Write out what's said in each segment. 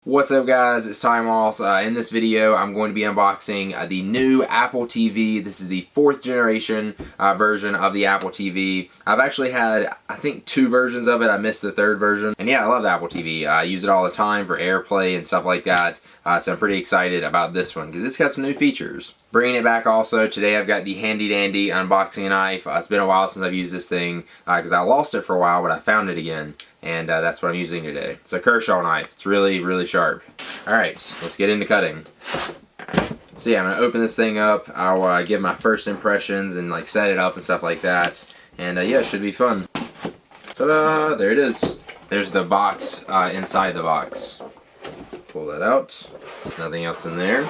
What's up guys, it's TimeLoss. In this video I'm going to be unboxing the new Apple TV. This is the 4th generation version of the Apple TV. I've actually had, I think, 2 versions of it. I missed the 3rd version. And yeah, I love the Apple TV. I use it all the time for AirPlay and stuff like that. So I'm pretty excited about this one because it's got some new features. Bringing it back also, today I've got the handy dandy unboxing knife. It's been a while since I've used this thing because I lost it for a while, but I found it again. And that's what I'm using today. It's a Kershaw knife. It's really, really sharp. Alright, let's get into cutting. So yeah, I'm going to open this thing up. I'll give my first impressions and like set it up and stuff like that. And yeah, it should be fun. Ta-da! There it is. There's the box inside the box. Pull that out. Nothing else in there.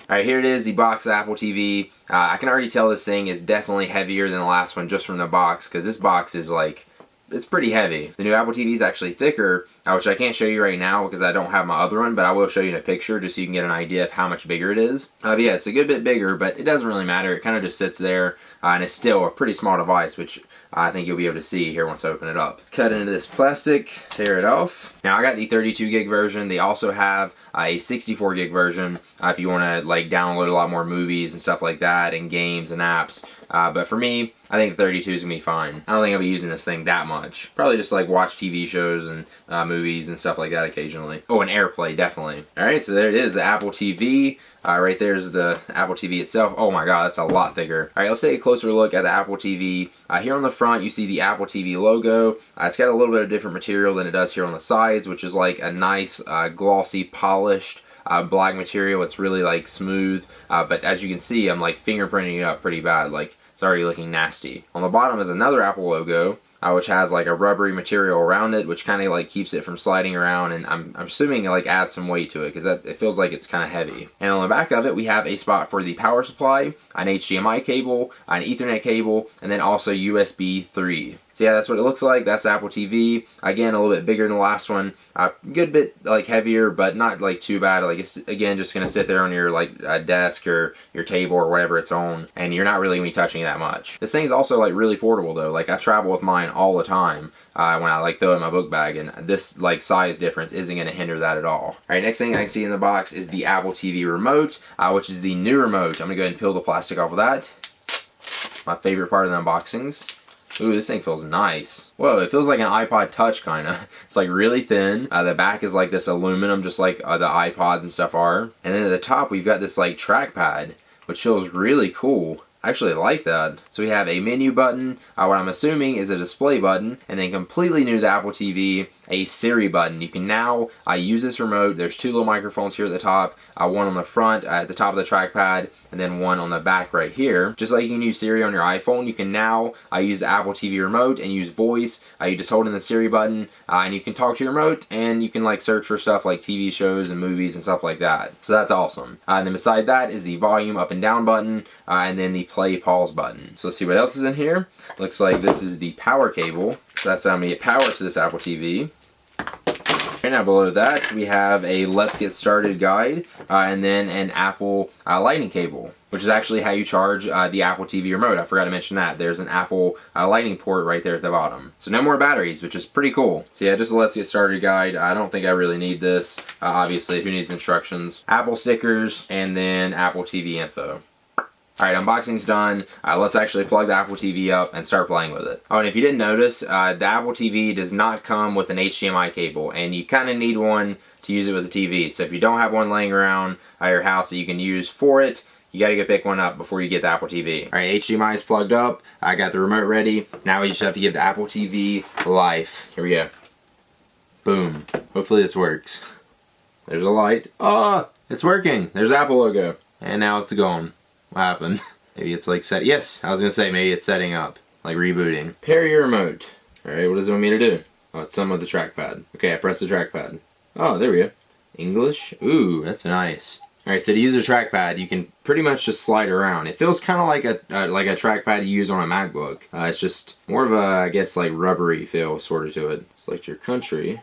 Alright, here it is, the box of Apple TV. I can already tell this thing is definitely heavier than the last one just from the box, because this box is like, it's pretty heavy. The new Apple TV is actually thicker, which I can't show you right now because I don't have my other one, but I will show you in a picture just so you can get an idea of how much bigger it is. But yeah, it's a good bit bigger, but it doesn't really matter. It kind of just sits there, and it's still a pretty small device, which I think you'll be able to see here once I open it up. Cut into this plastic, tear it off. Now I got the 32 gig version. They also have a 64 gig version if you want to like download a lot more movies and stuff like that, and games and apps. But for me, I think 32 is gonna be fine. I don't think I'll be using this thing that much. Probably just like watch TV shows and movies and stuff like that occasionally. Oh, and AirPlay, definitely. Alright, so there it is, the Apple TV. Right there's the Apple TV itself. Oh my god, that's a lot thicker. Alright, let's take a closer look at the Apple TV. Here on the front, you see the Apple TV logo. It's got a little bit of different material than it does here on the sides, which is like a nice, glossy, polished, black material. It's really like smooth, but as you can see, I'm like fingerprinting it up pretty bad. Like, it's already looking nasty. On the bottom is another Apple logo, which has like a rubbery material around it, which kind of like keeps it from sliding around, and I'm assuming it like adds some weight to it because it feels like it's kind of heavy. And on the back of it, we have a spot for the power supply, an HDMI cable, an Ethernet cable, and then also USB 3. So yeah, that's what it looks like. That's the Apple TV. Again, a little bit bigger than the last one. Good bit like heavier, but not like too bad. Like it's again just gonna sit there on your like desk or your table or whatever it's on, and you're not really gonna be touching it that much. This thing's also like really portable though. Like I travel with mine all the time when I like throw it in my book bag, and this like size difference isn't gonna hinder that at all. All right, next thing I can see in the box is the Apple TV remote, which is the new remote. I'm gonna go ahead and peel the plastic off of that. My favorite part of the unboxings. Ooh, this thing feels nice. Whoa, it feels like an iPod Touch kinda. It's like really thin. The back is like this aluminum, just like the iPods and stuff are. And then at the top, we've got this like trackpad, which feels really cool. I actually like that. So we have a menu button, what I'm assuming is a display button, and then completely new to the Apple TV, a Siri button. You can now use this remote. There's 2 little microphones here at the top, one on the front at the top of the trackpad, and then one on the back right here. Just like you can use Siri on your iPhone, you can now use the Apple TV remote and use voice. You just hold in the Siri button, and you can talk to your remote, and you can like search for stuff like TV shows and movies and stuff like that. So that's awesome. And then beside that is the volume up and down button, and then the play pause button. So let's see what else is in here. Looks like this is the power cable. So that's how I'm gonna get power to this Apple TV. And now below that we have a let's get started guide, and then an Apple lightning cable, which is actually how you charge the Apple TV remote. I forgot to mention that. There's an Apple lightning port right there at the bottom. So no more batteries, which is pretty cool. So yeah, just a let's get started guide. I don't think I really need this. Obviously, who needs instructions? Apple stickers, and then Apple TV info. Alright, unboxing's done. Let's actually plug the Apple TV up and start playing with it. Oh, and if you didn't notice, the Apple TV does not come with an HDMI cable, and you kind of need one to use it with the TV. So if you don't have one laying around at your house that you can use for it, you gotta go pick one up before you get the Apple TV. Alright, HDMI is plugged up. I got the remote ready. Now we just have to give the Apple TV life. Here we go. Boom. Hopefully this works. There's a light. Oh, it's working. There's the Apple logo. And now it's gone. What happened? Maybe it's like set. Yes, I was gonna say maybe it's setting up, like rebooting. Pair your remote. Alright, what does it want me to do? Oh, it's some of the trackpad. Okay, I press the trackpad. Oh, there we go. English? Ooh, that's nice. Alright, so to use a trackpad, you can pretty much just slide around. It feels kind of like a trackpad you use on a MacBook. It's just more of a, I guess, like rubbery feel sort of to it. Select your country.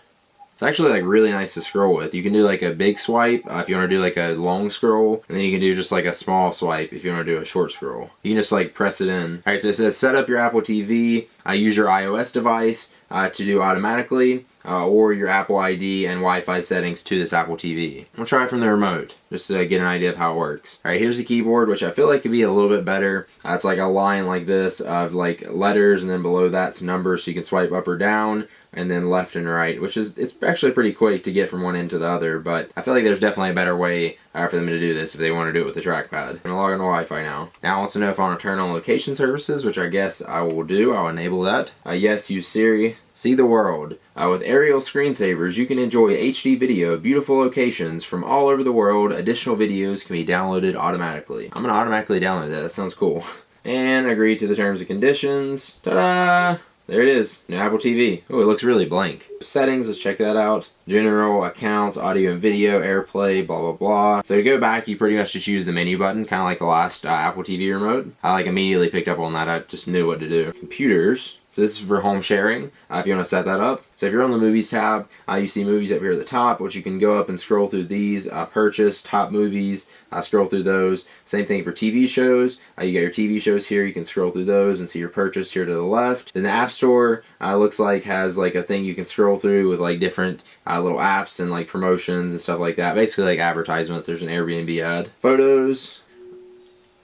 It's actually like really nice to scroll with. You can do like a big swipe if you want to do like a long scroll, and then you can do just like a small swipe if you want to do a short scroll. You can just like press it in. Alright, so it says set up your Apple TV, use your iOS device to do automatically, or your Apple ID and Wi-Fi settings to this Apple TV. We'll try it from the remote, just to get an idea of how it works. Alright, here's the keyboard, which I feel like could be a little bit better. It's like a line like this of like letters, and then below that's numbers, so you can swipe up or down, and then left and right, which is, it's actually pretty quick to get from one end to the other, but I feel like there's definitely a better way for them to do this if they want to do it with the trackpad. I'm going to log on to Wi-Fi now. Now I also know if I want to turn on location services, which I guess I will do. I'll enable that. Yes, use Siri. See the world. With aerial screensavers, you can enjoy HD video of beautiful locations from all over the world. Additional videos can be downloaded automatically. I'm going to automatically download that. That sounds cool. And agree to the terms and conditions. Ta-da! There it is, new Apple TV. Oh, it looks really blank. Settings, let's check that out. General, accounts, audio and video, AirPlay, blah, blah, blah. So to go back, you pretty much just use the menu button, kind of like the last Apple TV remote. I like immediately picked up on that. I just knew what to do. Computers. So this is for home sharing, if you want to set that up. So if you're on the movies tab, you see movies up here at the top, which you can go up and scroll through these, purchase, top movies, scroll through those. Same thing for TV shows. You got your TV shows here, you can scroll through those and see your purchase here to the left. Then the App Store looks like has like a thing you can scroll through with like different little apps and like promotions and stuff like that. Basically like advertisements. There's an Airbnb ad. Photos.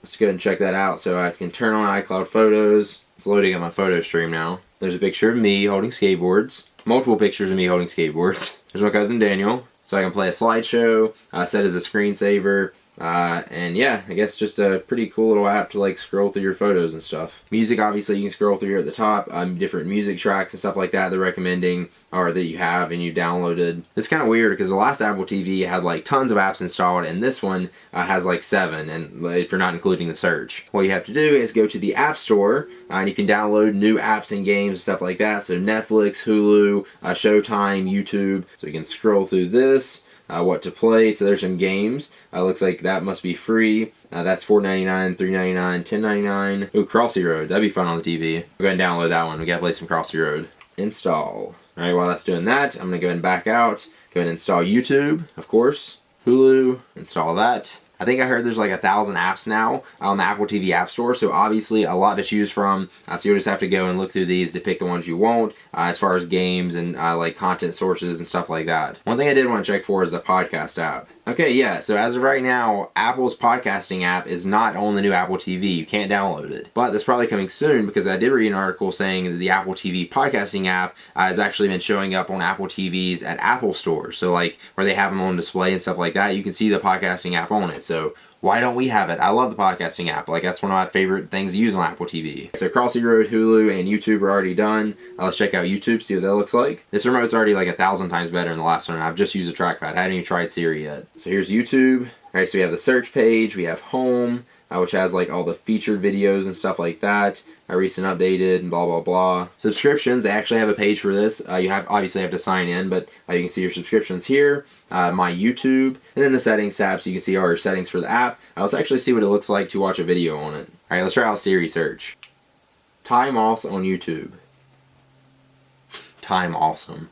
Let's go ahead and check that out. So I can turn on iCloud Photos. It's loading up my photo stream now. There's a picture of me holding skateboards. Multiple pictures of me holding skateboards. There's my cousin Daniel. So I can play a slideshow, set as a screensaver. And yeah, I guess just a pretty cool little app to like scroll through your photos and stuff. Music, obviously you can scroll through here at the top, different music tracks and stuff like that they're recommending or that you have and you downloaded. It's kind of weird because the last Apple TV had like tons of apps installed, and this one has like 7, and if you're not including the search. What you have to do is go to the App Store and you can download new apps and games and stuff like that. So Netflix, Hulu, Showtime, YouTube. So you can scroll through this. What to play. So there's some games. Looks like that must be free. That's $4.99, $3.99, $10.99. Ooh, Crossy Road. That'd be fun on the TV. We'll go ahead and download that one. We gotta play some Crossy Road. Install. Alright, while that's doing that, I'm gonna go ahead and back out. Go ahead and install YouTube, of course. Hulu, install that. I think I heard there's like 1,000 apps now on the Apple TV App Store, so obviously a lot to choose from. So you'll just have to go and look through these to pick the ones you want as far as games and like content sources and stuff like that. One thing I did want to check for is the podcast app. Okay, yeah, so as of right now, Apple's podcasting app is not on the new Apple TV. You can't download it. But that's probably coming soon because I did read an article saying that the Apple TV podcasting app has actually been showing up on Apple TVs at Apple stores. So like where they have them on display and stuff like that, you can see the podcasting app on it. So why don't we have it? I love the podcasting app. Like that's one of my favorite things to use on Apple TV. So Crossy Road, Hulu, and YouTube are already done. Let's check out YouTube, see what that looks like. This remote's already like 1,000 times better than the last one. I've just used a trackpad. I hadn't even tried Siri yet. So here's YouTube. Alright, so we have the search page, we have home, which has like all the featured videos and stuff like that. Recent updated and blah blah blah. Subscriptions, they actually have a page for this. You obviously have to sign in, but you can see your subscriptions here. My YouTube, and then the settings tab, so you can see all your settings for the app. Let's actually see what it looks like to watch a video on it. Alright, let's try out Siri search. Time Moss on YouTube. Time awesome.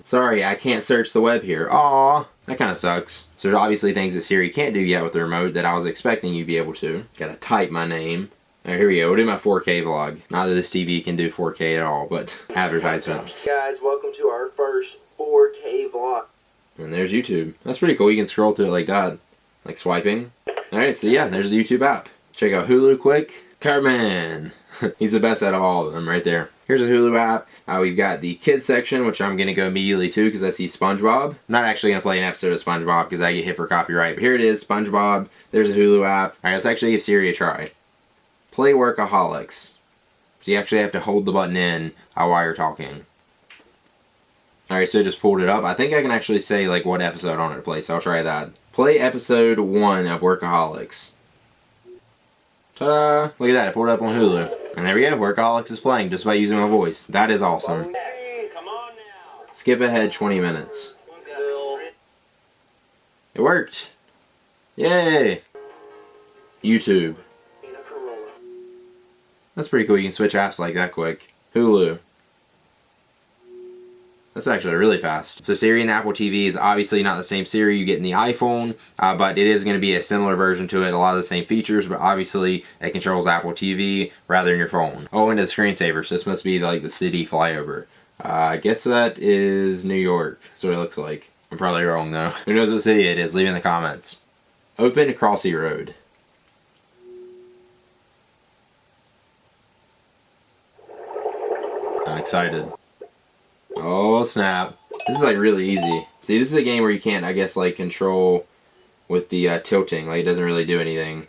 Sorry, I can't search the web here. Aww, that kind of sucks. So there's obviously things that Siri can't do yet with the remote that I was expecting you'd be able to. Gotta type my name. Alright, here we go. We'll do my 4K vlog. Not that this TV can do 4K at all, but advertisement. Hey guys, welcome to our first 4K vlog. And there's YouTube. That's pretty cool. You can scroll through it like that. Like swiping. Alright, so yeah, there's the YouTube app. Check out Hulu quick. Cartman! He's the best out of all of them right there. Here's a Hulu app. We've got the kids section, which I'm going to go immediately to because I see SpongeBob. I'm not actually going to play an episode of SpongeBob because I get hit for copyright. But here it is, SpongeBob. There's a Hulu app. Alright, let's actually give Siri a try. Play Workaholics. So you actually have to hold the button in while you're talking. Alright, so it just pulled it up. I think I can actually say like what episode I want it to play, so I'll try that. Play episode 1 of Workaholics. Ta-da! Look at that, it pulled it up on Hulu. And there we go, Workaholics is playing just by using my voice. That is awesome. Come on now. Skip ahead 20 minutes. It worked! Yay! YouTube. That's pretty cool, you can switch apps like that quick. Hulu. That's actually really fast. So Siri in the Apple TV is obviously not the same Siri you get in the iPhone, but it is going to be a similar version to it, a lot of the same features, but obviously it controls Apple TV rather than your phone. Oh, and the screensaver, so this must be like the city flyover. I guess that is New York. That's what it looks like. I'm probably wrong though. Who knows what city it is? Leave in the comments. Open Crossy Road. I'm excited. Oh snap. This is like really easy. See, this is a game where you can't, I guess, like control with the tilting. Like it doesn't really do anything.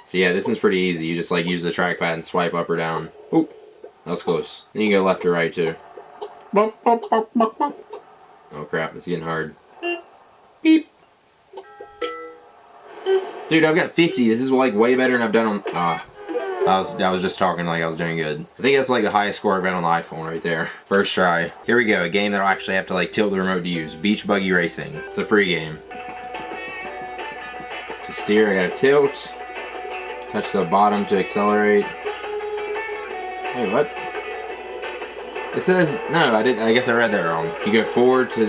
So yeah, this is pretty easy. You just like use the trackpad and swipe up or down. Oop, that was close. Then you can go left or right too. Oh crap, it's getting hard. Beep. Dude, I've got 50. This is like way better than I've done on... I was just talking like I was doing good. I think that's like the highest score I've got on the iPhone right there. First try. Here we go, a game that I'll actually have to like tilt the remote to use. Beach Buggy Racing. It's a free game. To steer, I gotta tilt. Touch the bottom to accelerate. Wait, what? It says, no, I guess I read that wrong. You go forward to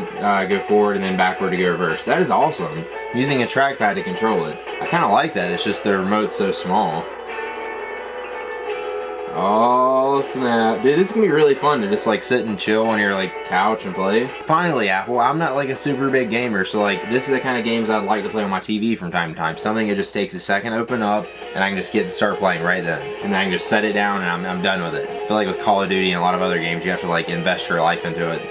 go forward and then backward to go reverse. That is awesome. I'm using a trackpad to control it. I kind of like that, it's just the remote's so small. Oh snap. Dude, this is gonna be really fun to just like sit and chill on your like couch and play. Finally, Apple, I'm not like a super big gamer, so like this is the kind of games I'd like to play on my TV from time to time. Something that just takes a second to open up and I can just get to start playing right then. And then I can just set it down and I'm done with it. I feel like with Call of Duty and a lot of other games, you have to like invest your life into it.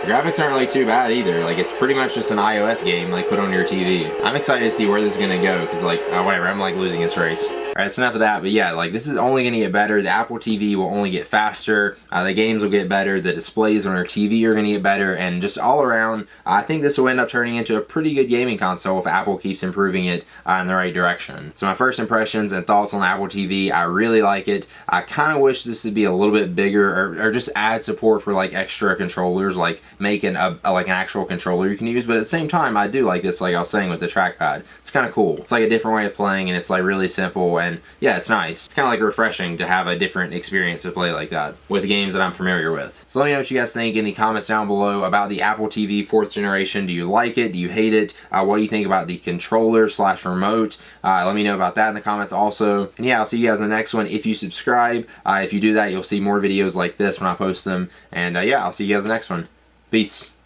The graphics aren't really too bad either. Like it's pretty much just an iOS game like put on your TV. I'm excited to see where this is gonna go because like whatever, I'm like losing this race. Alright, that's enough of that, but yeah, like this is only gonna get better. The Apple TV will only get faster. The games will get better. The displays on our TV are gonna get better, and just all around, I think this will end up turning into a pretty good gaming console if Apple keeps improving it in the right direction. So my first impressions and thoughts on the Apple TV, I really like it. I kind of wish this would be a little bit bigger, or just add support for like extra controllers, like making like an actual controller you can use. But at the same time, I do like this, like I was saying with the trackpad. It's kind of cool. It's like a different way of playing, and it's like really simple. And yeah, it's nice. It's kind of like refreshing to have a different experience to play like that with games that I'm familiar with. So let me know what you guys think in the comments down below about the Apple TV 4th generation. Do you like it? Do you hate it? What do you think about the controller / remote? Let me know about that in the comments also. And yeah, I'll see you guys in the next one. If you subscribe, if you do that, you'll see more videos like this when I post them. And yeah, I'll see you guys in the next one. Peace.